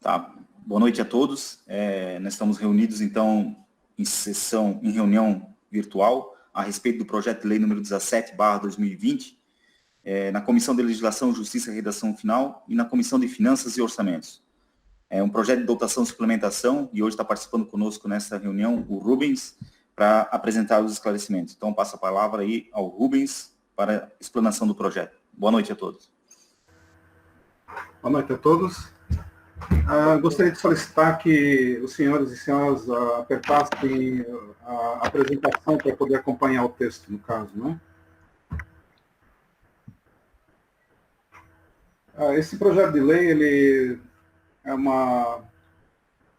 Tá. Boa noite a todos. Nós estamos reunidos, então, em reunião virtual, a respeito do projeto de lei número 17/2020, na Comissão de Legislação, Justiça e Redação Final e na Comissão de Finanças e Orçamentos. É um projeto de dotação e suplementação, e hoje está participando conosco nessa reunião o Rubens, para apresentar os esclarecimentos. Então, passo a palavra aí ao Rubens para a explanação do projeto. Boa noite a todos. Boa noite a todos. Gostaria de solicitar que os senhores e senhoras apertassem a apresentação para poder acompanhar o texto, no caso, né? Esse projeto de lei, ele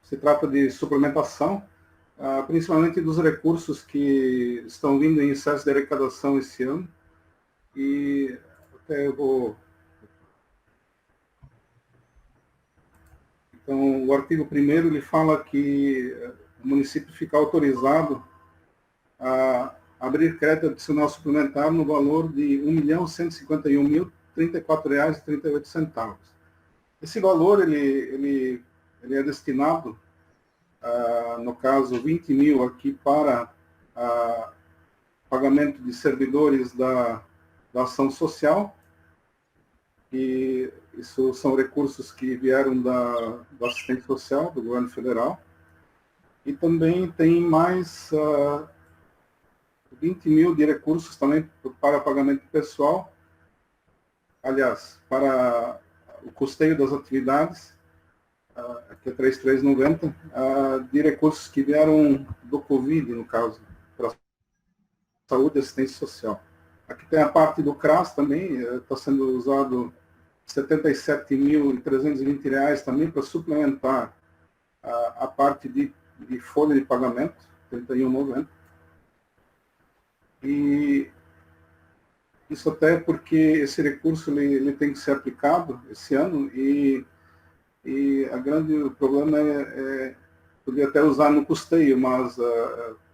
se trata de suplementação, principalmente dos recursos que estão vindo em excesso de arrecadação esse ano, e até eu vou... Então, o artigo 1º, ele fala que o município fica autorizado a abrir crédito adicional suplementar no valor de R$ 1.151.034,38. Esse valor, ele é destinado, no caso, 20 mil aqui para pagamento de servidores da ação social, e isso são recursos que vieram da assistência social, do governo federal. E também tem mais 20 mil de recursos também para pagamento pessoal, aliás, para o custeio das atividades, que é 3.390, de recursos que vieram do Covid, no caso, para saúde e assistência social. Aqui tem a parte do CRAS também, está sendo usado R$ 77.320 também para suplementar a parte de folha de pagamento, R$ 31,90. E isso até porque esse recurso ele tem que ser aplicado esse ano e o grande problema podia até usar no custeio, mas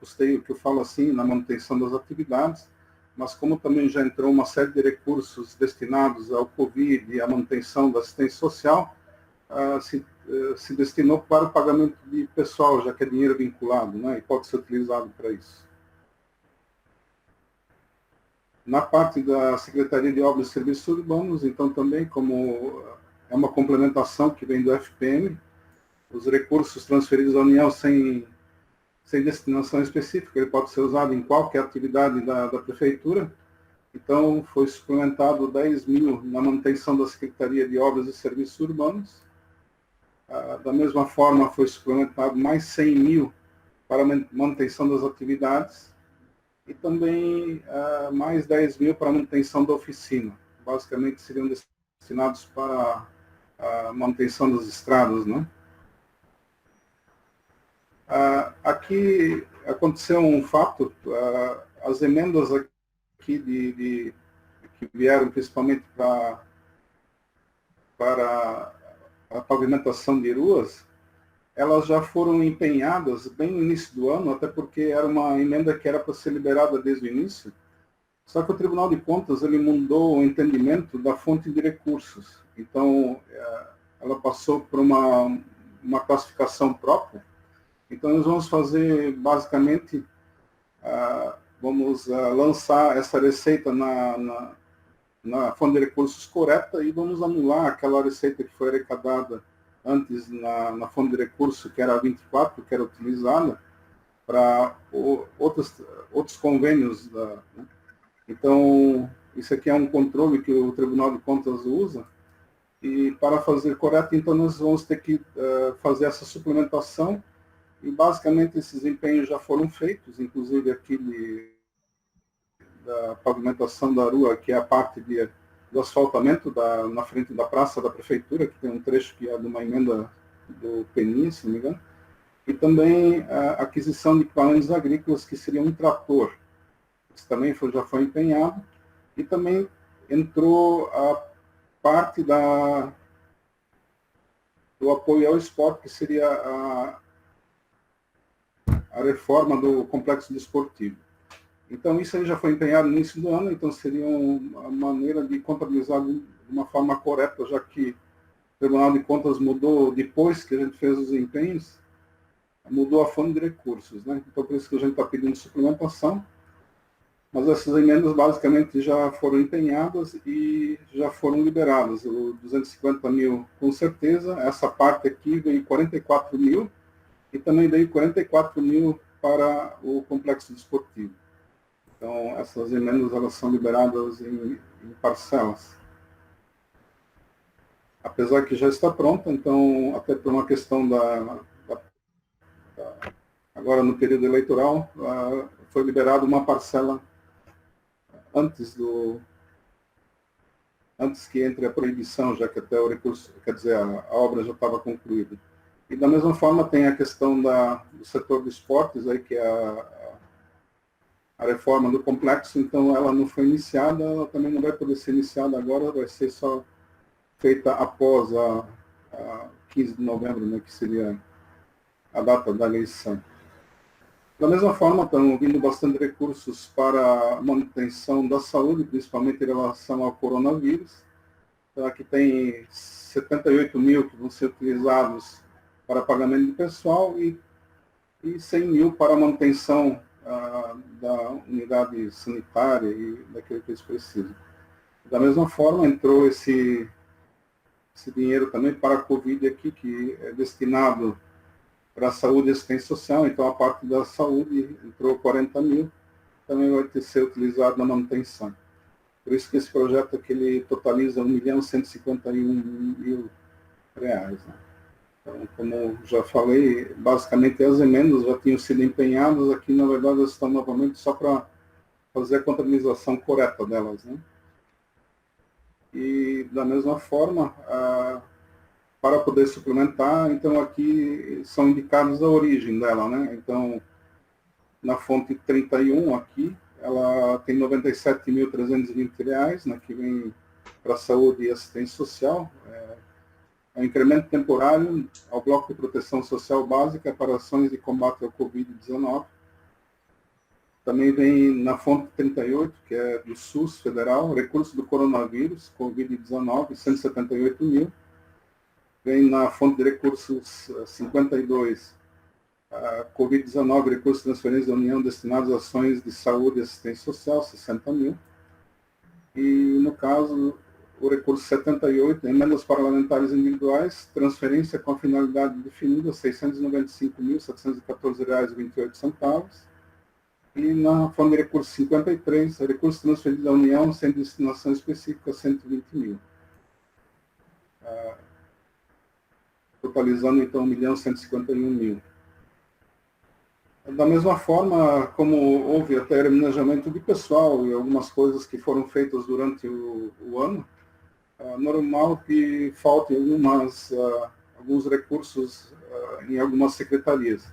custeio que eu falo assim, na manutenção das atividades, mas como também já entrou uma série de recursos destinados ao Covid e à manutenção da assistência social, se destinou para o pagamento de pessoal, já que é dinheiro vinculado, né, e pode ser utilizado para isso. Na parte da Secretaria de Obras e Serviços Urbanos, então também, como é uma complementação que vem do FPM, os recursos transferidos à União sem destinação específica, ele pode ser usado em qualquer atividade da Prefeitura. Então, foi suplementado 10 mil na manutenção da Secretaria de Obras e Serviços Urbanos. Da mesma forma, foi suplementado mais 100 mil para manutenção das atividades e também mais 10 mil para manutenção da oficina. Basicamente, seriam destinados para a manutenção das estradas, né? Aqui aconteceu um fato, as emendas aqui que vieram principalmente para a pavimentação de ruas, elas já foram empenhadas bem no início do ano, até porque era uma emenda que era para ser liberada desde o início, só que o Tribunal de Contas ele mudou o entendimento da fonte de recursos, então ela passou por uma classificação própria. Então, nós vamos fazer, basicamente, vamos lançar essa receita na fonte de recursos correta e vamos anular aquela receita que foi arrecadada antes na fonte de recursos, que era a 24, que era utilizada para outros convênios. Né? Então, isso aqui é um controle que o Tribunal de Contas usa, e para fazer correto, então, nós vamos ter que fazer essa suplementação. E, basicamente, esses empenhos já foram feitos, inclusive aquele da pavimentação da rua, que é a parte do asfaltamento na frente da praça da Prefeitura, que tem um trecho que é de uma emenda do PNI, se não me engano, e também a aquisição de equipamentos agrícolas, que seria um trator. Isso também já foi empenhado. E também entrou a parte do apoio ao esporte, que seria a reforma do complexo desportivo. Então, isso aí já foi empenhado no início do ano, então seria uma maneira de contabilizar de uma forma correta, já que Tribunal de Contas mudou, depois que a gente fez os empenhos, mudou a fonte de recursos, né? Então, por isso que a gente está pedindo suplementação, mas essas emendas basicamente já foram empenhadas e já foram liberadas. O 250 mil, com certeza, essa parte aqui veio 44 mil e também veio 44 mil para o complexo desportivo. Então, essas emendas elas são liberadas em parcelas. Apesar que já está pronta, então, até por uma questão agora no período eleitoral, foi liberada uma parcela antes que entre a proibição, já que até o recurso, quer dizer, a obra já estava concluída. E da mesma forma tem a questão do setor de esportes, aí, que é a reforma do complexo, então ela não foi iniciada, ela também não vai poder ser iniciada agora, vai ser só feita após a 15 de novembro, né, que seria a data da eleição. Da mesma forma, estão vindo bastante recursos para a manutenção da saúde, principalmente em relação ao coronavírus. Então, aqui tem 78 mil que vão ser utilizados para pagamento de pessoal e 100 mil para a manutenção da unidade sanitária e daquilo que eles precisam. Da mesma forma, entrou esse dinheiro também para a Covid aqui, que é destinado para a saúde e assistência social, então a parte da saúde entrou 40 mil, também vai ter que ser utilizado na manutenção. Por isso que esse projeto aqui ele totaliza R$1.151.000. Né? Então, como já falei, basicamente as emendas já tinham sido empenhadas, aqui na verdade elas estão novamente só para fazer a contabilização correta delas. Né? E da mesma forma, para poder suplementar, então aqui são indicados a origem dela, né? Então, na fonte 31 aqui, ela tem R$97.320, né, que vem para a saúde e assistência social. É um incremento temporário ao Bloco de Proteção Social Básica para ações de combate ao Covid-19. Também vem na fonte 38, que é do SUS federal, recurso do coronavírus, Covid-19, 178 mil. Vem na fonte de recursos 52, Covid-19, recursos de transferência da União destinados a ações de saúde e assistência social, 60 mil. E, no caso, o recurso 78, emendas parlamentares individuais, transferência com a finalidade definida, R$ 695.714,28. E na fonte de recursos 53, recursos transferidos da União sem destinação específica, 120 mil. Totalizando, então, R$1.151.000. Da mesma forma, como houve até remanejamento de pessoal e algumas coisas que foram feitas durante o ano, normal que falte alguns recursos em algumas secretarias.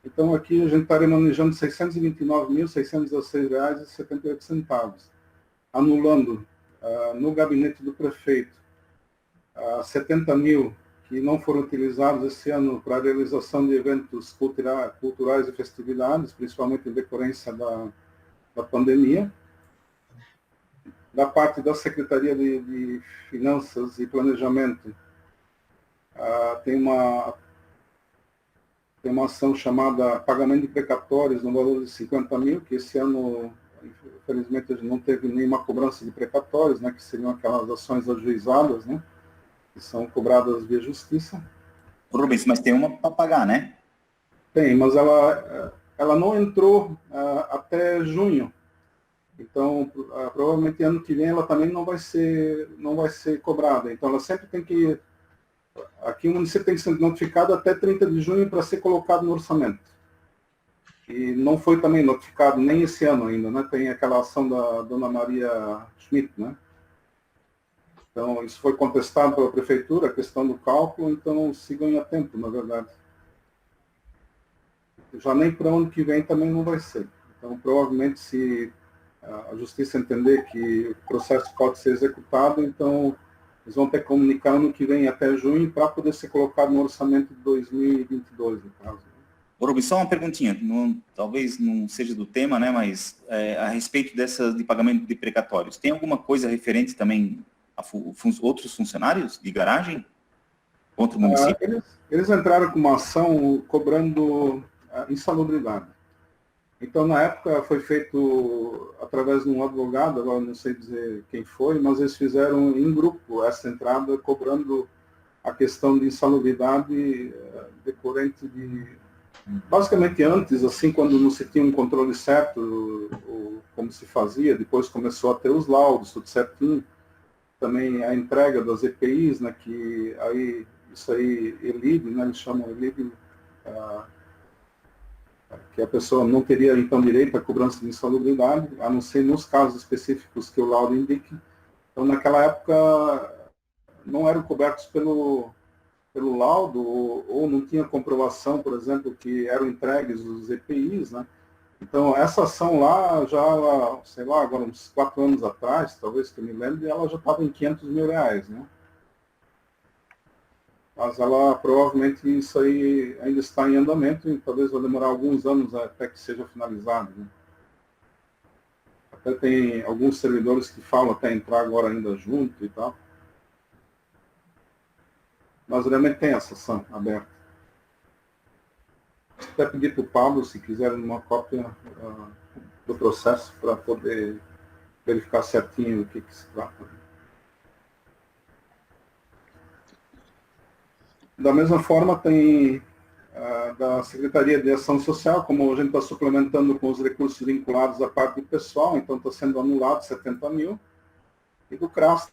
Então, aqui a gente está remanejando R$ 629.616,78, anulando no gabinete do prefeito 70 mil que não foram utilizados esse ano para a realização de eventos culturais e festividades, principalmente em decorrência da pandemia. Da parte da Secretaria de Finanças e Planejamento, tem uma ação chamada pagamento de precatórios no valor de 50 mil, que esse ano, infelizmente, a gente não teve nenhuma cobrança de precatórios, né, que seriam aquelas ações ajuizadas, né, que são cobradas via justiça. Rubens, mas tem uma para pagar, né? Tem, mas ela não entrou até junho. Então, provavelmente ano que vem ela também não vai ser cobrada. Então, ela sempre tem que... Aqui o município tem que ser notificado até 30 de junho para ser colocado no orçamento. E não foi também notificado nem esse ano ainda, né? Tem aquela ação da dona Maria Schmidt, né? Então, isso foi contestado pela prefeitura, a questão do cálculo, então se ganha tempo, na verdade. Já nem para o ano que vem também não vai ser. Então, provavelmente, se a justiça entender que o processo pode ser executado, então eles vão ter que comunicar ano que vem até junho para poder ser colocado no orçamento de 2022, no caso. Rubens, só uma perguntinha, talvez não seja do tema, né, mas a respeito de pagamento de precatórios, tem alguma coisa referente também a outros funcionários de garagem? contra o município? Eles entraram com uma ação cobrando insalubridade. Então, na época, foi feito através de um advogado, agora não sei dizer quem foi, mas eles fizeram em grupo essa entrada, cobrando a questão de insalubridade decorrente de... Basicamente, antes, assim, quando não se tinha um controle certo, como se fazia, depois começou a ter os laudos, tudo certinho. Também a entrega das EPIs, né, que aí, isso aí, ELID, né, eles chamam ELID, que a pessoa não teria, então, direito à cobrança de insalubridade, a não ser nos casos específicos que o laudo indique. Então, naquela época, não eram cobertos pelo laudo, ou não tinha comprovação, por exemplo, que eram entregues os EPIs, né? Então, essa ação lá, já, sei lá, agora uns 4 anos atrás, talvez que eu me lembre, ela já estava em R$500 mil, né? Mas ela, provavelmente, isso aí ainda está em andamento e talvez vai demorar alguns anos até que seja finalizado, né? Até tem alguns servidores que falam até entrar agora ainda junto e tal. Mas realmente tem essa ação aberta. Até pedir para o Pablo, se quiser, uma cópia do processo para poder verificar certinho o que se trata. Da mesma forma, tem da Secretaria de Ação Social, como a gente está suplementando com os recursos vinculados à parte pessoal, então está sendo anulado 70 mil, e do CRAS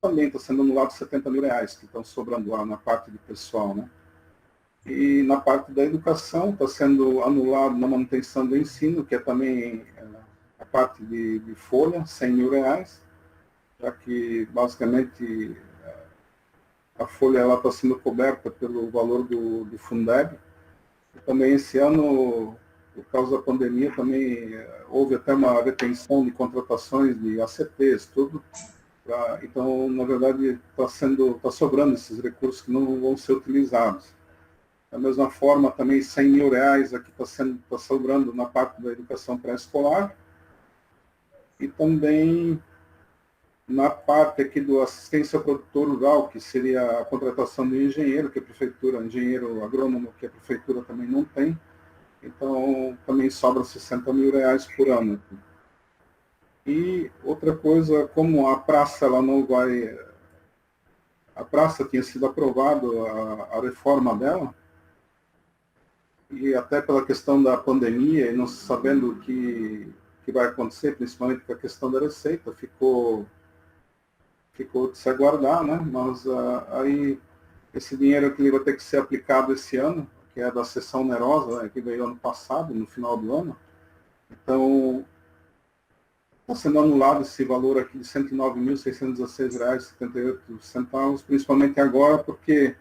também está sendo anulado 70 mil reais, que estão sobrando lá na parte de pessoal, né? E na parte da educação está sendo anulado na manutenção do ensino, que é também a parte de folha, 100 mil reais, já que basicamente a folha está sendo coberta pelo valor do Fundeb. E também esse ano, por causa da pandemia, também houve até uma retenção de contratações de ACPs, tudo. Então, na verdade, está sobrando esses recursos que não vão ser utilizados. Da mesma forma, também 100 mil reais aqui está sobrando na parte da educação pré-escolar. E também na parte aqui do assistência ao produtor rural, que seria a contratação de engenheiro, que a prefeitura, engenheiro agrônomo, que a prefeitura também não tem. Então, também sobra 60 mil reais por ano. E outra coisa, como a praça ela não vai... A praça tinha sido aprovada, a reforma dela, e até pela questão da pandemia, e não sabendo o que vai acontecer, principalmente com a questão da receita, ficou de se aguardar, né? Mas aí esse dinheiro que vai ter que ser aplicado esse ano, que é da sessão onerosa, né, que veio ano passado, no final do ano. Então, está sendo anulado esse valor aqui de R$ 109.616,78, principalmente agora, porque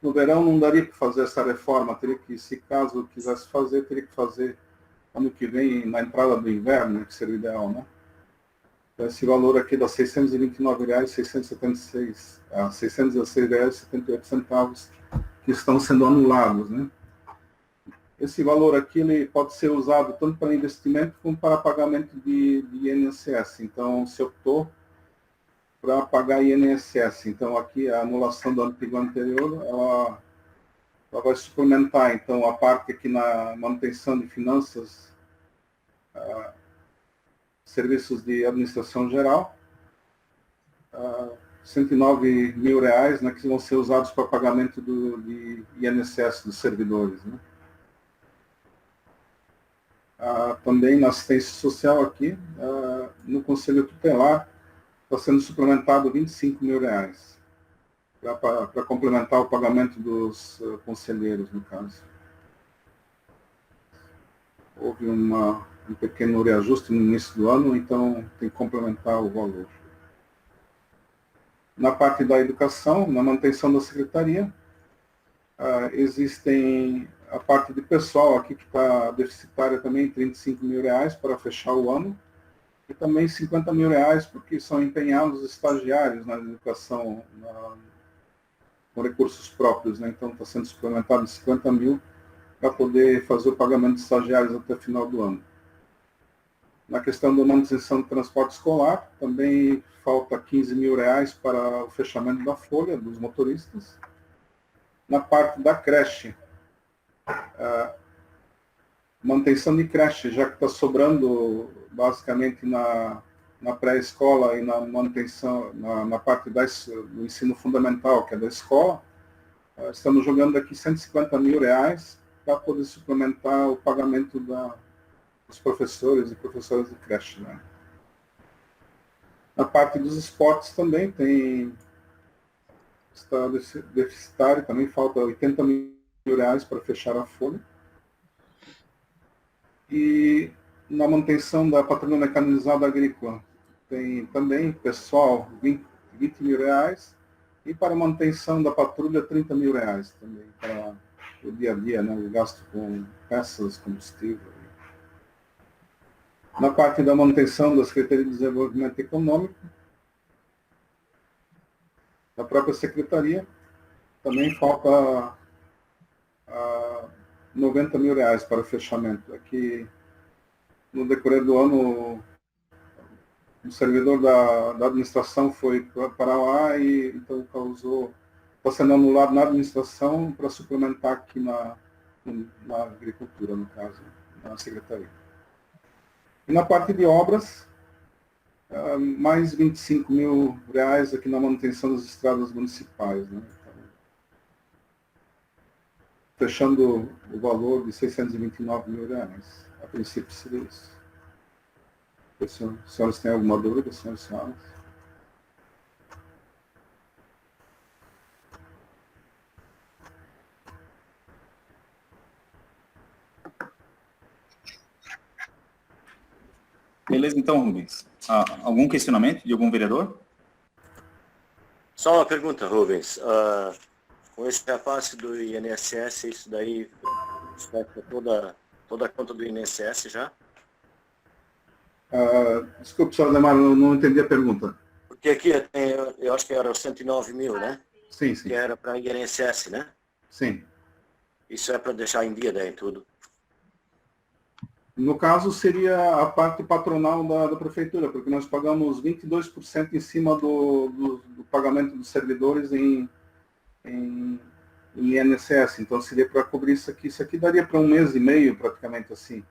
no verão não daria para fazer essa reforma, teria que, se caso quisesse fazer, teria que fazer ano que vem, na entrada do inverno, né, que seria o ideal, né? Então, esse valor aqui dá R$ 629,616,78, que estão sendo anulados, né? Esse valor aqui ele pode ser usado tanto para investimento como para pagamento de INSS. Então, se optou para pagar INSS, então aqui a anulação do ano anterior, ela vai suplementar, então, a parte aqui na manutenção de finanças, serviços de administração geral, R$ 109 mil, né, que vão ser usados para pagamento de INSS dos servidores, né? Também na assistência social aqui, no Conselho Tutelar, está sendo suplementado R$ 25 mil, para complementar o pagamento dos conselheiros, no caso. Houve um pequeno reajuste no início do ano, então tem que complementar o valor. Na parte da educação, na manutenção da secretaria, existem a parte de pessoal aqui que está deficitária também, R$ 35 mil para fechar o ano, e também R$ 50 mil porque são empenhados estagiários na educação com recursos próprios, né? Então está sendo suplementado 50 mil para poder fazer o pagamento de estagiários até o final do ano. Na questão da manutenção do transporte escolar, também falta R$ 15 mil para o fechamento da folha dos motoristas. Na parte da creche, manutenção de creche, já que está sobrando basicamente na pré-escola e na manutenção, na parte do ensino fundamental, que é da escola, estamos jogando aqui R$150 mil para poder suplementar o pagamento dos professores e professoras de creche, né? Na parte dos esportes também está deficitário, também falta R$80 mil para fechar a folha. E na manutenção da patrulha mecanizada agrícola, tem também, pessoal, R$20 mil, e para a manutenção da patrulha, R$30 mil também, para o dia a dia, né, o gasto com peças, combustível. Na parte da manutenção da Secretaria de Desenvolvimento Econômico, da própria Secretaria, também falta R$90 mil para fechamento. Aqui, no decorrer do ano, o servidor da administração foi para lá e então está sendo anulado na administração para suplementar aqui na agricultura, no caso, na Secretaria. E na parte de obras, mais R$25 mil aqui na manutenção das estradas municipais, né? Então, fechando o valor de R$629 mil. A princípio seria isso. Os senhores têm alguma dúvida, senhores e senhoras? Beleza, então, Rubens. Algum questionamento de algum vereador? Só uma pergunta, Rubens. Com esse repasse do INSS, isso daí afeta toda a conta do INSS já? Desculpe, senhor Ademar, eu não entendi a pergunta. Porque aqui eu acho que era os 109 mil, né? Sim, sim. Que era para INSS, né? Sim. Isso é para deixar em dia, daí tudo. No caso, seria a parte patronal da prefeitura, porque nós pagamos 22% em cima do pagamento dos servidores em INSS. Então, seria para cobrir isso aqui. Isso aqui daria para 1 mês e meio, praticamente assim.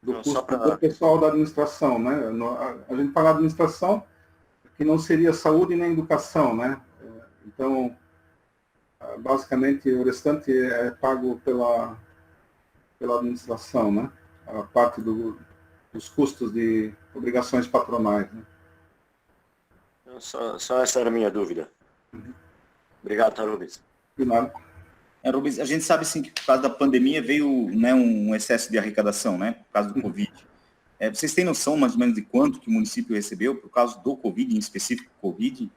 Do custo do pessoal da administração, né? A gente paga a administração, que não seria saúde nem educação, né? Então, basicamente, o restante é pago pela administração, né? A parte dos custos de obrigações patronais, né? Só essa era a minha dúvida. Obrigado, Rubens. De nada. Rubens, a gente sabe sim que por causa da pandemia veio, né, um excesso de arrecadação, né? Por causa do Covid. Vocês têm noção mais ou menos de quanto que o município recebeu por causa do Covid, em específico Covid?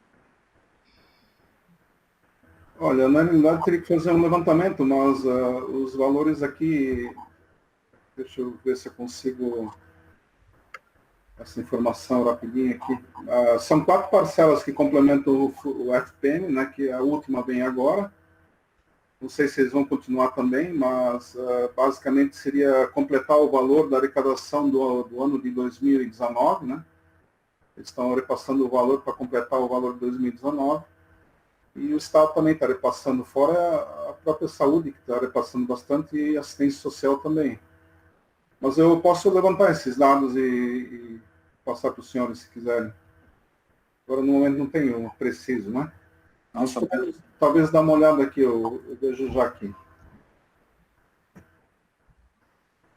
Olha, na realidade teria que fazer um levantamento, mas os valores aqui, deixa eu ver se eu consigo essa informação rapidinho aqui. São 4 parcelas que complementam o FPM, né, que a última vem agora. Não sei se eles vão continuar também, mas basicamente seria completar o valor da arrecadação do ano de 2019, né? Eles estão repassando o valor para completar o valor de 2019. E o Estado também está repassando, fora a própria saúde, que está repassando bastante, e assistência social também. Mas eu posso levantar esses dados e passar para os senhores, se quiserem. Agora, no momento, não tenho preciso, né? Mas talvez dar uma olhada aqui, eu vejo já aqui.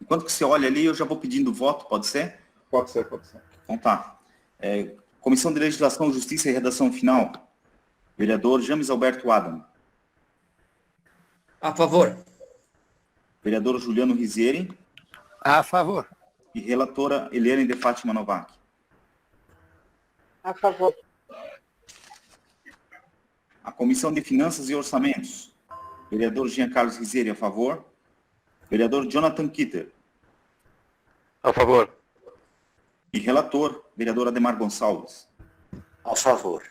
Enquanto que você olha ali, eu já vou pedindo voto, pode ser? Pode ser, pode ser. Então tá. Comissão de Legislação, Justiça e Redação Final. Vereador James Alberto Adam. A favor. Vereador Juliano Rizieri. A favor. E relatora Eliane de Fátima Novak. A favor. A Comissão de Finanças e Orçamentos. Vereador Jean Carlos Rizieri, a favor. Vereador Jonathan Kitter. A favor. E relator, vereador Ademar Gonçalves. A favor.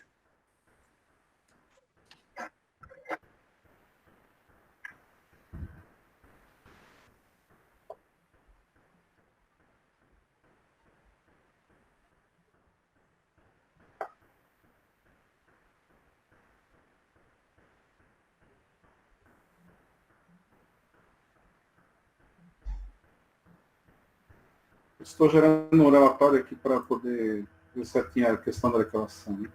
Estou gerando um relatório aqui para poder ver certinho a questão da declaração, né?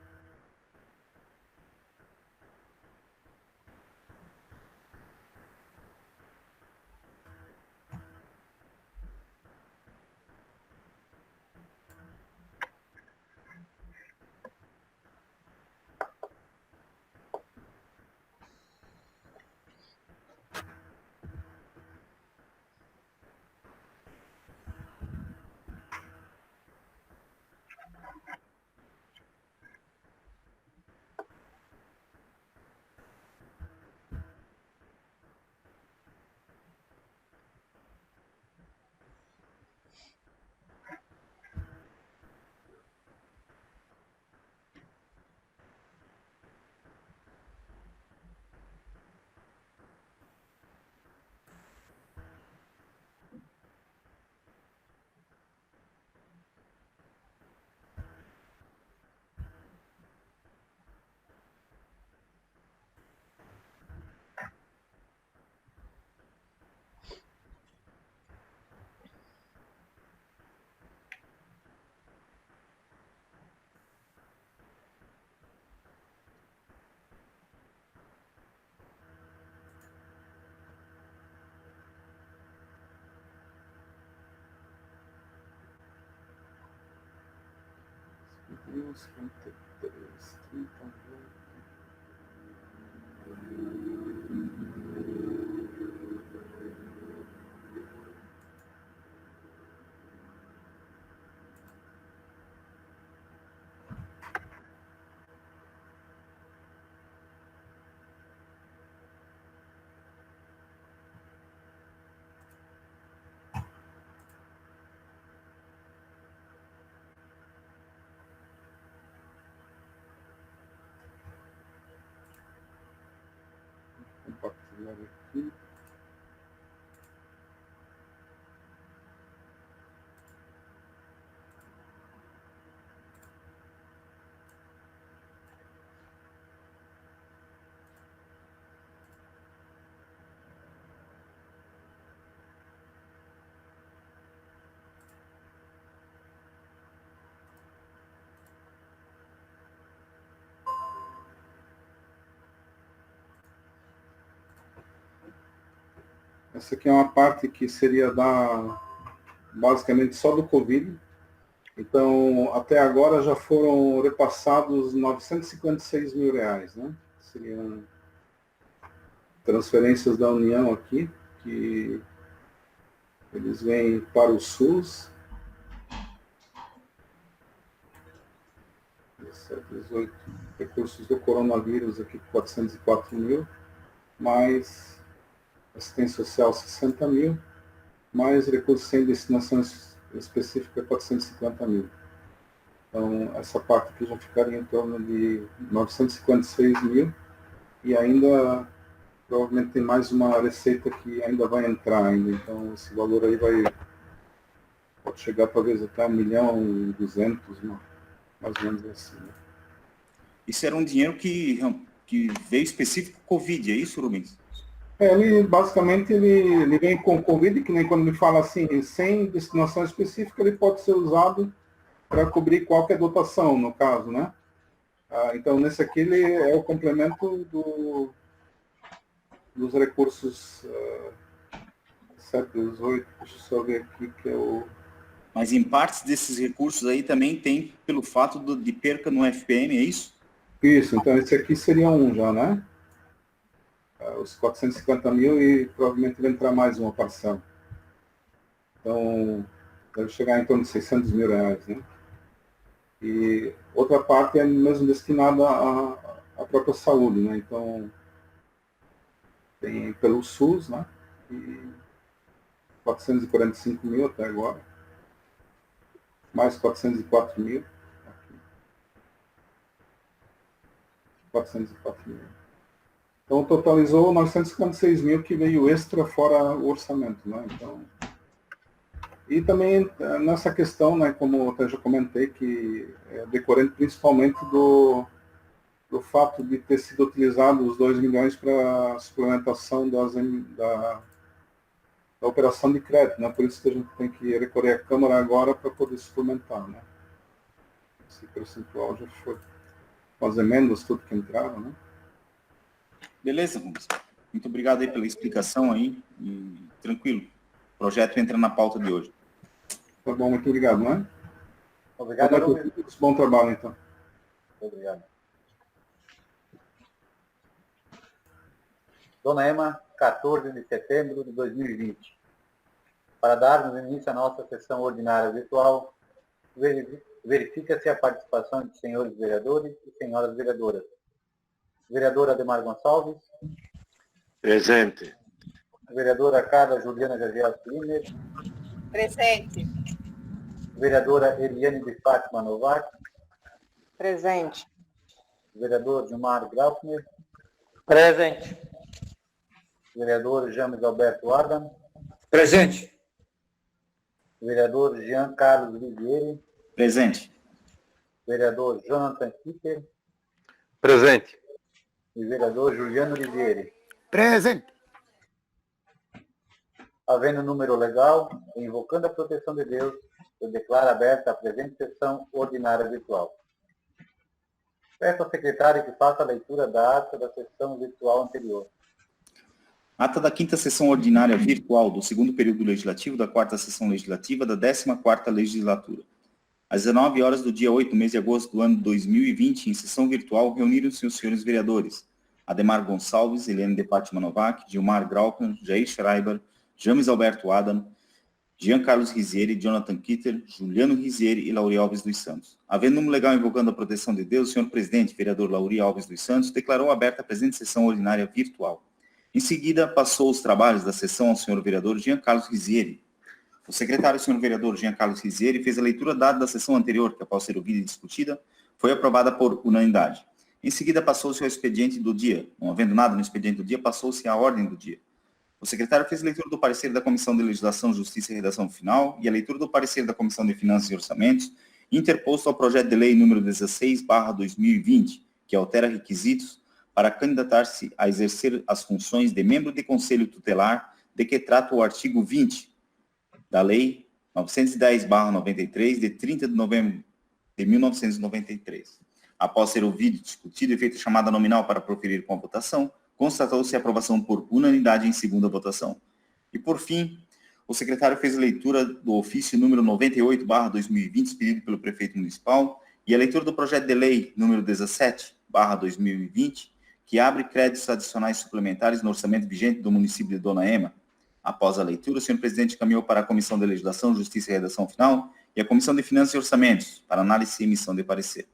Deus, 53, 30, compartilhar aqui. Essa aqui é uma parte que seria basicamente só do Covid. Então, até agora já foram repassados 956 mil reais, né? Seriam transferências da União aqui, que eles vêm para o SUS. 17, 18, recursos do coronavírus aqui, 404 mil, mais assistência social 60 mil, mais recursos sem destinação específica 450 mil. Então, essa parte aqui já ficaria em torno de 956 mil e ainda provavelmente tem mais uma receita que ainda vai entrar ainda. Então, esse valor aí pode chegar talvez até 1.200.000, mais ou menos assim. Né? Isso era um dinheiro que veio específico Covid, é isso, Rubens? Ele, basicamente, ele vem com Covid, que nem quando ele fala assim, sem destinação específica, ele pode ser usado para cobrir qualquer dotação, no caso, né? Então, nesse aqui, ele é o complemento dos recursos 7, 18, deixa eu só ver aqui, que é o... Mas em partes desses recursos aí também tem pelo fato de perca no FPM, é isso? Isso, então esse aqui seria um já, né? Os 450 mil e provavelmente vai entrar mais uma parcela. Então, deve chegar em torno de 600 mil reais, né? E outra parte é mesmo destinada à própria saúde, né? Então, tem pelo SUS, né? E 445 mil até agora. Mais 404 mil. Aqui. 404 mil. Então, totalizou 956 mil que veio extra fora o orçamento, né? Então, e também nessa questão, né, como eu até já comentei, que é decorrente principalmente do fato de ter sido utilizado os 2 milhões para a suplementação da operação de crédito, né? Por isso que a gente tem que recorrer à Câmara agora para poder suplementar, né? Esse percentual já foi com as emendas, tudo que entraram, né? Beleza, Rubens. Muito obrigado aí pela explicação aí. E tranquilo. O projeto entra na pauta de hoje. Tá bom, muito obrigado, não é? Obrigado, Rubens. Bom trabalho, então. Obrigado. Dona Ema, 14 de setembro de 2020. Para darmos início à nossa sessão ordinária virtual, verifica-se a participação de senhores vereadores e senhoras vereadoras. Vereadora Ademar Gonçalves. Presente. Vereadora Carla Juliana Gabriel Klimer. Presente. Vereadora Eliane de Fátima Novak. Presente. Vereador Gilmar Graupner. Presente. Vereador James Alberto Adam. Presente. Vereador Jean Carlos Riviere. Presente. Vereador Jonathan Kitter. Presente. E vereador Juliano Riviere. Presente. Havendo número legal e invocando a proteção de Deus, eu declaro aberta a presente sessão ordinária virtual. Peço ao secretário que faça a leitura da ata da sessão virtual anterior. Ata da 5ª sessão ordinária virtual do 2º período legislativo da 4ª sessão legislativa da 14ª legislatura. Às 19 horas do dia 8 mês de agosto do ano 2020, em sessão virtual, reuniram-se os senhores vereadores Ademar Gonçalves, Eliane de Fátima Novak, Gilmar Graupner, Jair Schreiber, James Alberto Adam, Jean Carlos Rizieri, Jonathan Kitter, Juliano Rizieri e Lauri Alves dos Santos. Havendo número legal invocando a proteção de Deus, o senhor presidente, vereador Lauri Alves dos Santos, declarou aberta a presente sessão ordinária virtual. Em seguida, passou os trabalhos da sessão ao senhor vereador Jean Carlos Rizieri. O secretário, senhor vereador Jean Carlos Rizieri, fez a leitura dada da sessão anterior, que após ser ouvida e discutida, foi aprovada por unanimidade. Em seguida, passou-se ao expediente do dia. Não havendo nada no expediente do dia, passou-se à ordem do dia. O secretário fez a leitura do parecer da Comissão de Legislação, Justiça e Redação Final e a leitura do parecer da Comissão de Finanças e Orçamentos, interposto ao projeto de lei número 16/2020, que altera requisitos para candidatar-se a exercer as funções de membro de Conselho Tutelar, de que trata o artigo 20 da Lei 910/93, de 30 de novembro de 1993. Após ser ouvido, discutido e feita chamada nominal para proferir com a votação, constatou-se a aprovação por unanimidade em segunda votação. E, por fim, o secretário fez a leitura do ofício número 98/2020, expedido pelo prefeito municipal, e a leitura do projeto de lei número 17/2020, que abre créditos adicionais suplementares no orçamento vigente do município de Dona Ema. Após a leitura, o senhor presidente caminhou para a Comissão de Legislação, Justiça e Redação Final e a Comissão de Finanças e Orçamentos, para análise e emissão de parecer.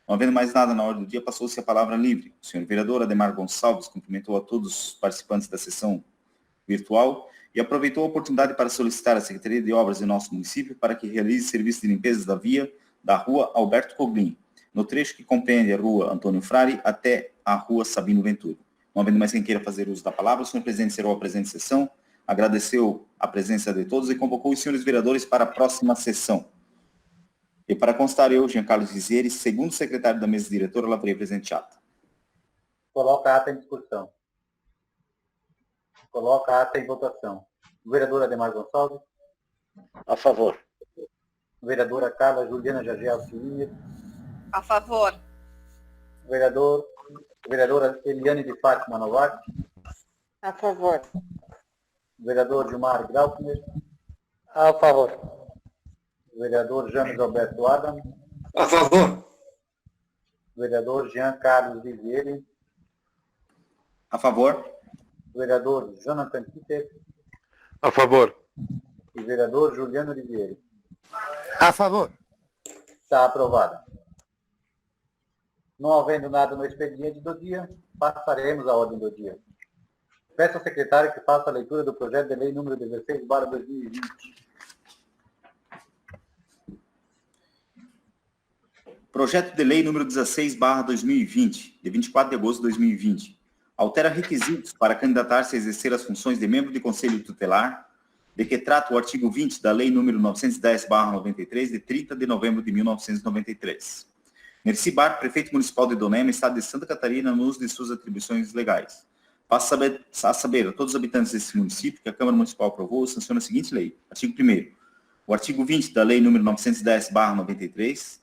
Não havendo mais nada na ordem do dia, passou-se a palavra livre. O senhor vereador Ademar Gonçalves cumprimentou a todos os participantes da sessão virtual e aproveitou a oportunidade para solicitar à Secretaria de Obras de nosso município para que realize serviços de limpeza da via da rua Alberto Coglin, no trecho que compreende a rua Antônio Frari até a rua Sabino Ventura. Não havendo mais quem queira fazer uso da palavra, o senhor presidente encerrou a presente sessão, agradeceu a presença de todos e convocou os senhores vereadores para a próxima sessão. E para constar, eu, Jean Carlos Rizieri, segundo secretário da mesa diretora, lavrei a presente ata. Coloca a ata em discussão. Coloca a ata em votação. Vereadora Ademar Gonçalves. A favor. Vereadora Carla Juliana Jagel Klimer. A favor. Vereadora Eliane de Fátima Novak. A favor. Vereador Gilmar Graupner. A favor. Vereador James Alberto Adam. A favor. Vereador Jean Carlos Riviere. A favor. Vereador Jonathan Kitter. A favor. E vereador Juliano Riviere. A favor. Está aprovada. Não havendo nada no expediente do dia, passaremos à ordem do dia. Peço ao secretário que faça a leitura do projeto de lei número 16/2020. Projeto de lei número 16/2020, de 24 de agosto de 2020. Altera requisitos para candidatar-se a exercer as funções de membro de Conselho Tutelar, de que trata o artigo 20 da Lei número 910/93, de 30 de novembro de 1993. Nerci Bar, prefeito municipal de Dona Ema, Estado de Santa Catarina, no uso de suas atribuições legais. Faça saber a todos os habitantes desse município que a Câmara Municipal aprovou e sanciona a seguinte lei. Artigo 1º. O artigo 20 da Lei nº 910/93,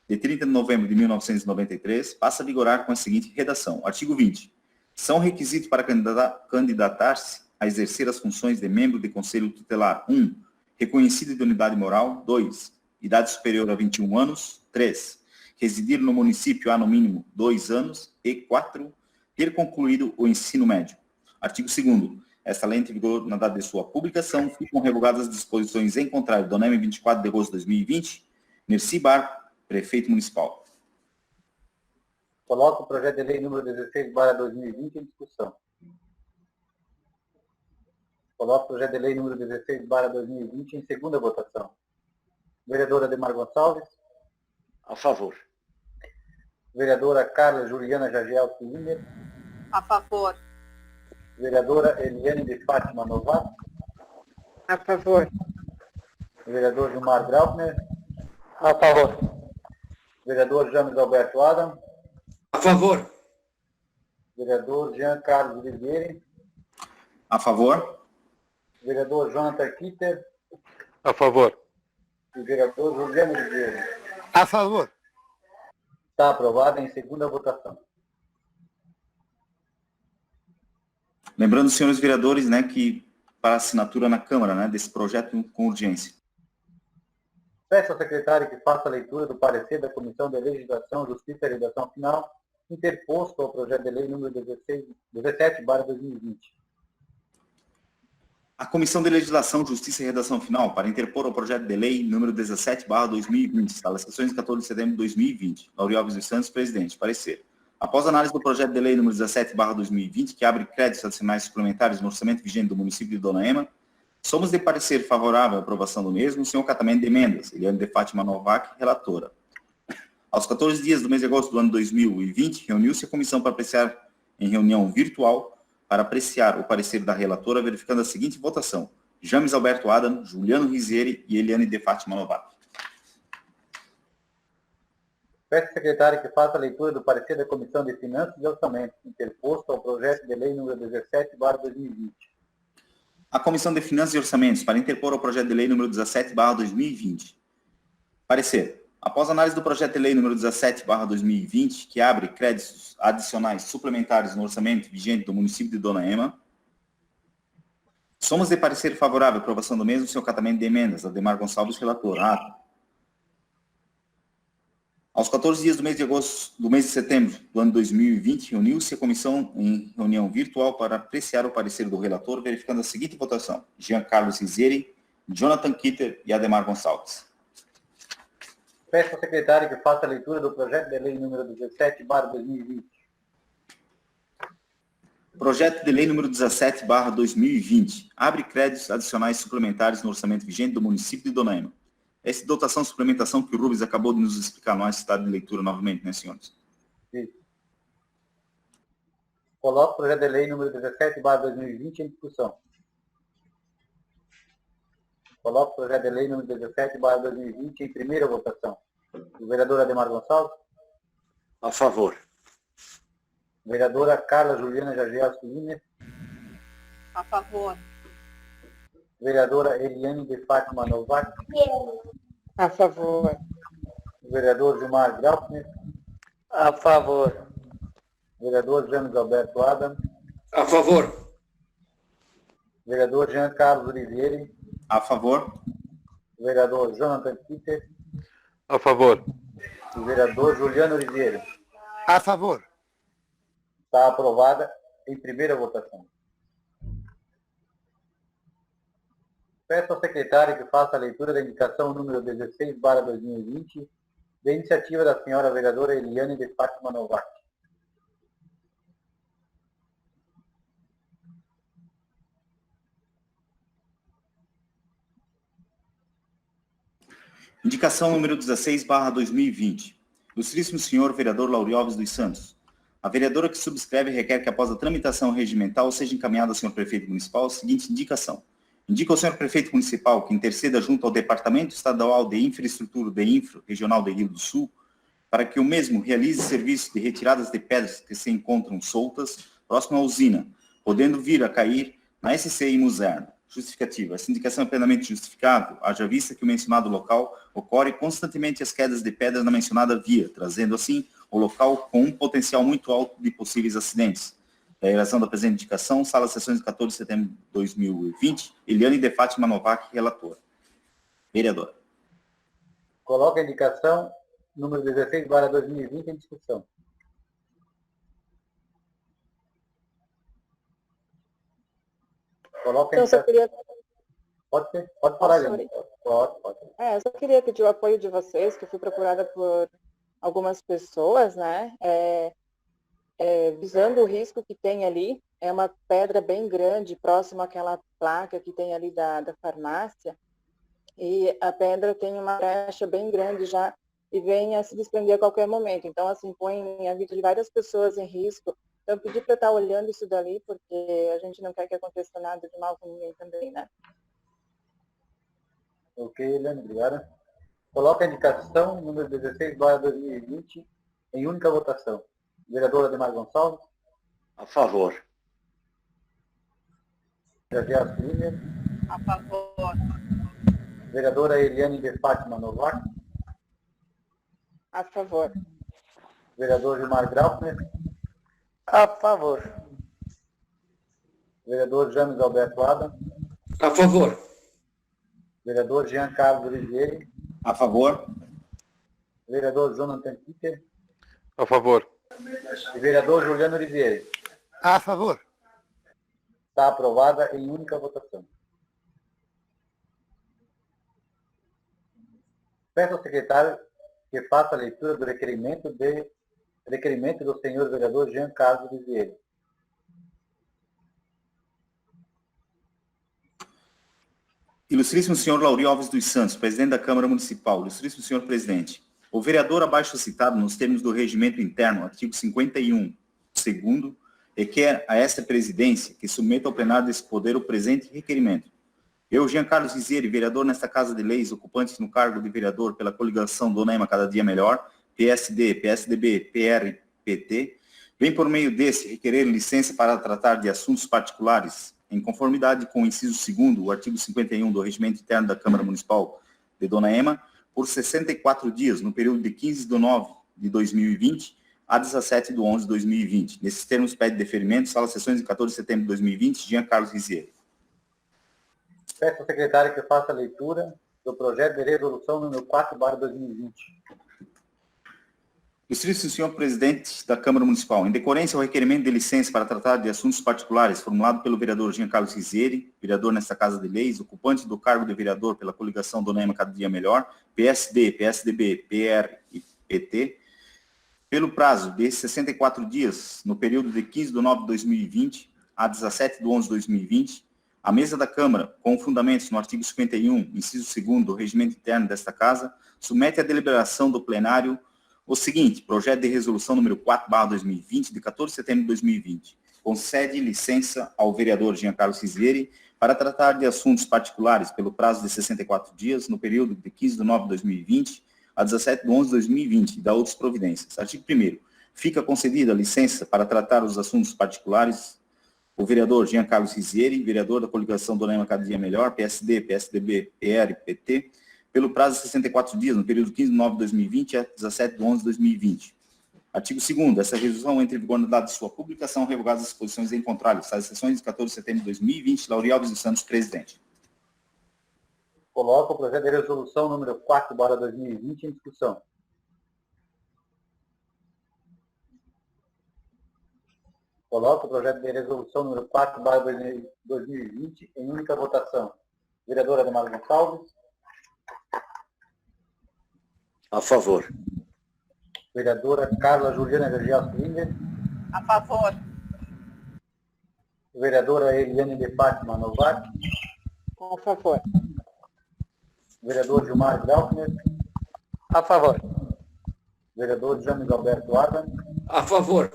de 30 de novembro de 1993, passa a vigorar com a seguinte redação. Artigo 20. São requisitos para candidatar-se a exercer as funções de membro de Conselho Tutelar: 1. Reconhecido de unidade moral. 2. Idade superior a 21 anos. 3. Residir no município há no mínimo 2 anos. E 4. Ter concluído o ensino médio. Artigo 2º. Esta lei entra em vigor na data de sua publicação. Ficam revogadas as disposições em contrário do NEM 24 de agosto de 2020. Nerci Bar, Prefeito Municipal. Coloco o projeto de lei número 16/2020 em discussão. Coloco o projeto de lei número 16/2020 em segunda votação. Vereadora Ademar Gonçalves. A favor. Vereadora Carla Juliana Jagiel Wiener. A favor. Vereadora Eliane de Fátima Novato. A favor. Vereador Gilmar Graupner. A favor. Vereador James Alberto Adam. A favor. Vereador Jean Carlos Oliveira. A favor? Vereador Jonathan Kitter. A favor. E vereador Juliano Oliveira. A favor. Está aprovada em segunda votação. Lembrando, senhores vereadores, né, que para assinatura na Câmara, né, desse projeto com urgência. Peço ao secretário que faça a leitura do parecer da Comissão de Legislação, Justiça e Redação Final, interposto ao projeto de lei número 17/2020. A Comissão de Legislação, Justiça e Redação Final, para interpor o projeto de lei número 17/2020, instaladas sessões de 14 de setembro de 2020. Laureal Alves dos Santos, presidente. Parecer. Após análise do projeto de lei número 17/2020, que abre créditos adicionais suplementares no orçamento vigente do município de Dona Ema, somos de parecer favorável à aprovação do mesmo, sem o acatamento de emendas. Eliane de Fátima Novac, relatora. Aos 14 dias do mês de agosto do ano 2020, reuniu-se a comissão para apreciar, em reunião virtual, para apreciar o parecer da relatora, verificando a seguinte votação: James Alberto Adam, Juliano Rizieri e Eliane de Fátima Novac. Peço ao secretário que faça a leitura do parecer da Comissão de Finanças e Orçamento, interposto ao projeto de lei número 17/2020. A Comissão de Finanças e Orçamentos, para interpor o projeto de lei número 17/2020. Parecer. Após análise do projeto de lei número 17/2020, que abre créditos adicionais suplementares no orçamento vigente do município de Dona Ema, somos de parecer favorável à aprovação do mesmo, sem o acatamento de emendas. Ademar Gonçalves, relator. Aos 14 dias do mês de setembro do ano 2020, reuniu-se a comissão em reunião virtual para apreciar o parecer do relator, verificando a seguinte votação: Jean Carlos Rizieri, Jonathan Kitter e Ademar Gonçalves. Peço ao secretário que faça a leitura do projeto de lei número 17/2020. Projeto de lei número 17/2020. Abre créditos adicionais suplementares no orçamento vigente do município de Dona Ema. Essa dotação suplementação que o Rubens acabou de nos explicar, não é citado de leitura novamente, né, senhores? Sim. Coloco o projeto de lei número 17/2020 em discussão. Coloco o projeto de lei número 17/2020 em primeira votação. O vereador Ademar Gonçalves. A favor. Vereadora Carla Juliana Jagiel Wiener. A favor. Vereadora Eliane de Fátima Novac. A favor. Vereador Gilmar Graupner. A favor. Vereador James Alberto Adam. A favor. Vereador Jean Carlos Oliveira. A favor? Vereador Jonathan Kitter. A favor. E vereador Juliano Oliveira. A favor. Está aprovada em primeira votação. Peço ao secretário que faça a leitura da indicação número 16/2020, da iniciativa da senhora vereadora Eliane de Fátima Novac. Indicação número 16/2020. Ilustríssimo senhor vereador Laureal Alves dos Santos. A vereadora que subscreve requer que após a tramitação regimental seja encaminhada ao senhor prefeito municipal a seguinte indicação. Indica ao senhor prefeito municipal que interceda junto ao Departamento Estadual de Infraestrutura de Infra Regional de Rio do Sul para que o mesmo realize serviço de retiradas de pedras que se encontram soltas próximo à usina, podendo vir a cair na SCI Muserno. Justificativa. Essa indicação é plenamente justificável, haja vista que o mencionado local ocorre constantemente as quedas de pedras na mencionada via, trazendo assim o local com um potencial muito alto de possíveis acidentes. Da relação da presente indicação, sala de sessões de 14 de setembro de 2020, Eliane de Fátima Novak, relatora. Vereadora. Coloca a indicação número 16/2020 em discussão. Coloca a Então, indicação. queria... Pode falar, Eliane. Pode. eu só queria pedir o apoio de vocês, que eu fui procurada por algumas pessoas, né? Visando o risco que tem ali, é uma pedra bem grande, próximo àquela placa que tem ali da farmácia, e a pedra tem uma brecha bem grande já, e vem a se desprender a qualquer momento. Então, assim, põe a vida de várias pessoas em risco. Então, eu pedi para estar olhando isso dali, porque a gente não quer que aconteça nada de mal com ninguém também, né? Ok, Eliane, obrigado. Coloca a indicação número 16/2020 em única votação. Vereadora Ademar Gonçalves. A favor. Gabriel Lima. A favor. Vereadora Eliane de Fátima Novak. A favor. Vereador Gilmar Graupner. A favor. Vereador James Alberto Adam. A favor. Vereador Jean Carlos Olivieri. A favor. Vereador Jonathan Peter. A favor. E vereador Juliano Olivieri. A favor. Está aprovada em única votação. Peço ao secretário que faça a leitura do requerimento do senhor vereador Jean Carlos Olivieri. Ilustríssimo senhor Lauri Alves dos Santos, presidente da Câmara Municipal. Ilustríssimo senhor presidente. O vereador abaixo citado, nos termos do regimento interno, artigo 51, segundo, requer a esta presidência que submeta ao plenário desse poder o presente requerimento. Eu, Jean Carlos Vizieri, vereador nesta Casa de Leis, ocupante no cargo de vereador pela coligação Dona Ema Cada Dia Melhor, PSD, PSDB, PR, PT, vem por meio desse requerer licença para tratar de assuntos particulares, em conformidade com o inciso 2º, o artigo 51 do regimento interno da Câmara Municipal de Dona Ema, por 64 dias, no período de 15/9/2020 a 17/11/2020. Nesses termos, pede deferimento, sala de sessões de 14 de setembro de 2020, Jean Carlos Vizieri. Peço ao secretário que faça a leitura do projeto de resolução número 4/2020. Ilustríssimo senhor presidente da Câmara Municipal, em decorrência ao requerimento de licença para tratar de assuntos particulares formulado pelo vereador Jean Carlos Vizieri, vereador nesta Casa de Leis, ocupante do cargo de vereador pela coligação Dona Ema Cada Dia Melhor, PSD, PSDB, PR e PT, pelo prazo de 64 dias, no período de 15/9/2020 a 17/11/2020, a mesa da Câmara, com fundamentos no artigo 51, inciso 2º do regimento interno desta Casa, submete à deliberação do plenário o seguinte: projeto de resolução número 4/2020, de 14 de setembro de 2020, concede licença ao vereador Jean Carlos Vizieri para tratar de assuntos particulares pelo prazo de 64 dias, no período de 15/9/2020 a 17/11/2020, e da outras providências. Artigo 1º. Fica concedida a licença para tratar os assuntos particulares o vereador Jean Carlos Vizieri, vereador da coligação Dona Ema Cada Dia Melhor, PSD, PSDB, PR e PT, pelo prazo de 64 dias, no período 15/9/2020 a 17/11/2020. Artigo 2º. Essa resolução entra em vigor na data de sua publicação, revogadas as disposições em contrário. As sessões de 14 de setembro de 2020, Lauri Alves dos Santos, presidente. Coloco o projeto de resolução número 4/2020 em discussão. Coloco o projeto de resolução número 4/2020 em única votação. Vereadora Ademar Gonçalves. A favor. Vereadora Carla Juliana Vergias Linder. A favor. Vereadora Eliane de Fátima Novak. A favor. Vereador Gilmar Graupner. A favor. Vereador James Alberto Adam. A favor.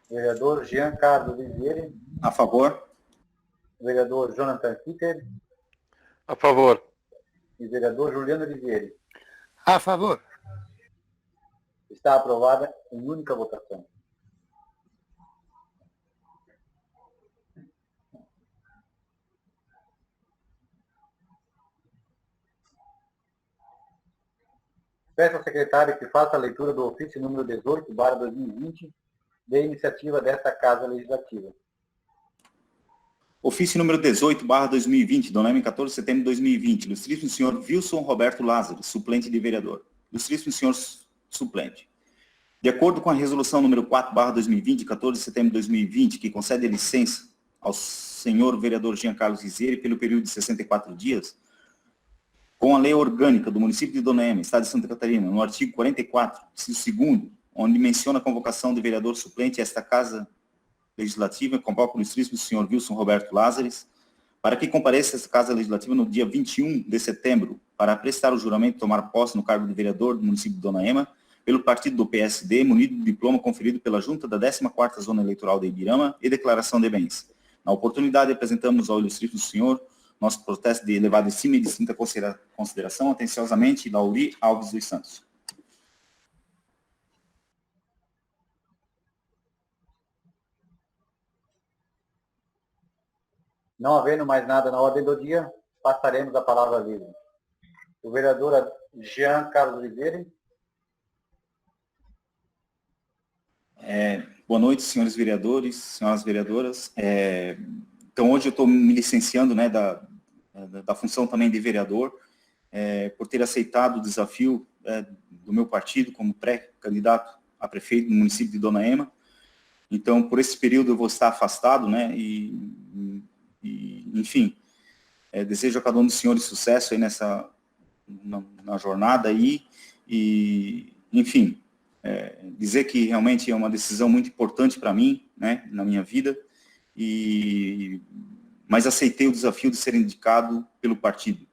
Vereador Jean Carlos Vizieri. A favor. Vereador Jonathan Peter. A favor. E vereador Juliano Olivieri. A favor. Está aprovada em única votação. Peço ao secretário que faça a leitura do ofício número 18/2020, de iniciativa desta Casa Legislativa. Ofício número 18/2020, Doname 14 de setembro de 2020, ilustríssimo senhor Wilson Roberto Lázaro, suplente de vereador. Ilustríssimo senhor suplente. De acordo com a resolução número 4/2020, 14 de setembro de 2020, que concede a licença ao senhor vereador Jean Carlos Rizieri pelo período de 64 dias, com a lei orgânica do município de Dona Ema, estado de Santa Catarina, no artigo 44, inciso 2º, onde menciona a convocação de vereador suplente a esta Casa Legislativa, convoca o ilustríssimo senhor Wilson Roberto Lázaro, para que compareça a esta Casa Legislativa no dia 21 de setembro, para prestar o juramento e tomar posse no cargo de vereador do município de Dona Ema, pelo partido do PSD, munido de diploma conferido pela Junta da 14ª Zona Eleitoral de Ibirama e declaração de bens. Na oportunidade, apresentamos ao ilustríssimo senhor nosso protesto de elevada estima e distinta consideração, atenciosamente, Lauri Alves dos Santos. Não havendo mais nada na ordem do dia, passaremos a palavra livre. O vereador Jean Carlos Rizieri. Boa noite, senhores vereadores, senhoras vereadoras. Então, hoje eu estou me licenciando, né, da função também de vereador, por ter aceitado o desafio do meu partido como pré-candidato a prefeito no município de Dona Ema. Então, por esse período eu vou estar afastado, né, enfim, desejo a cada um dos senhores sucesso aí na jornada aí, e, enfim, dizer que realmente é uma decisão muito importante para mim, né, na minha vida, mas aceitei o desafio de ser indicado pelo partido,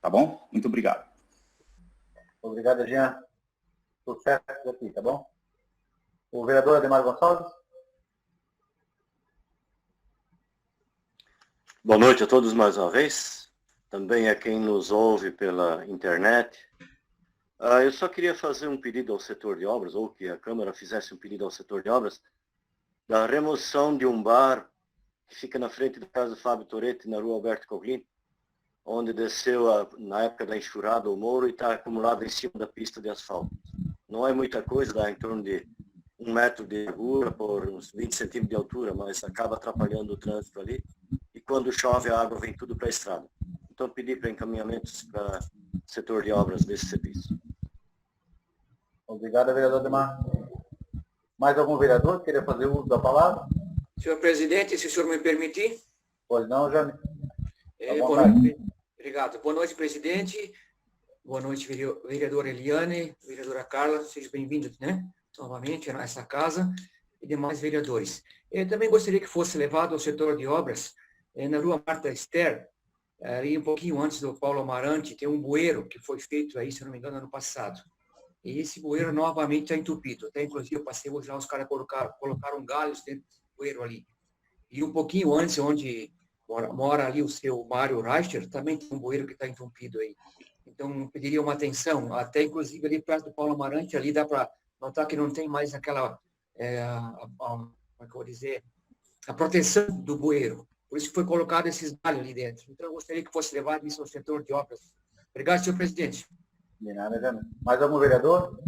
tá bom? Muito obrigado. Obrigado, Jean. Sucesso aqui, tá bom? O vereador Ademar Gonçalves. Boa noite a todos mais uma vez, também a quem nos ouve pela internet. Eu só queria fazer um pedido ao setor de obras, ou que a Câmara fizesse um pedido ao setor de obras, da remoção de um bar que fica na frente da casa do Fábio Toretti, na rua Alberto Coglin, onde desceu, na época da enxurrada, o Mouro, e está acumulado em cima da pista de asfalto. Não é muita coisa, dá em torno de 1 metro de largura por uns 20 centímetros de altura, mas acaba atrapalhando o trânsito ali. E quando chove, a água vem tudo para a estrada. Então, pedi para encaminhamentos para o setor de obras desse serviço. Obrigado, vereador Ademar. Mais algum vereador queira fazer uso da palavra? Senhor presidente, se o senhor me permitir. Pois não, Jânio. Boa noite. Obrigado. Boa noite, presidente. Boa noite, vereadora Eliane, vereadora Carla. Sejam bem-vindos, né, novamente a essa casa, e demais vereadores. Eu também gostaria que fosse levado ao setor de obras, na rua Marta Esther, ali um pouquinho antes do Paulo Amarante, tem um bueiro que foi feito aí, se não me engano, ano passado. E esse bueiro novamente está entupido. Até, inclusive, eu passei hoje lá, os caras colocaram galhos dentro do bueiro ali. E um pouquinho antes, onde mora ali o seu Mário Reicher, também tem um bueiro que está entupido aí. Então, pediria uma atenção, até, inclusive, ali perto do Paulo Amarante, ali dá para notar que não tem mais aquela, como é que eu vou dizer, a proteção do bueiro. Por isso que foi colocado esses galhos ali dentro. Então, eu gostaria que fosse levado isso ao setor de obras. Obrigado, senhor presidente. De nada, Jânio. Mais algum vereador?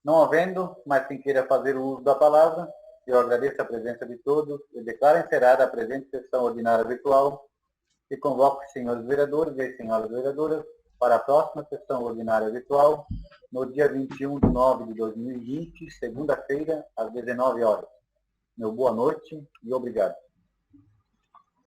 Não havendo, mas quem queira fazer o uso da palavra, eu agradeço a presença de todos e declaro encerrada a presente sessão ordinária virtual e convoco os senhores vereadores e senhoras vereadoras para a próxima sessão ordinária virtual, no dia 21 de 9 de 2020, segunda-feira, às 19 horas. Meu boa noite e obrigado.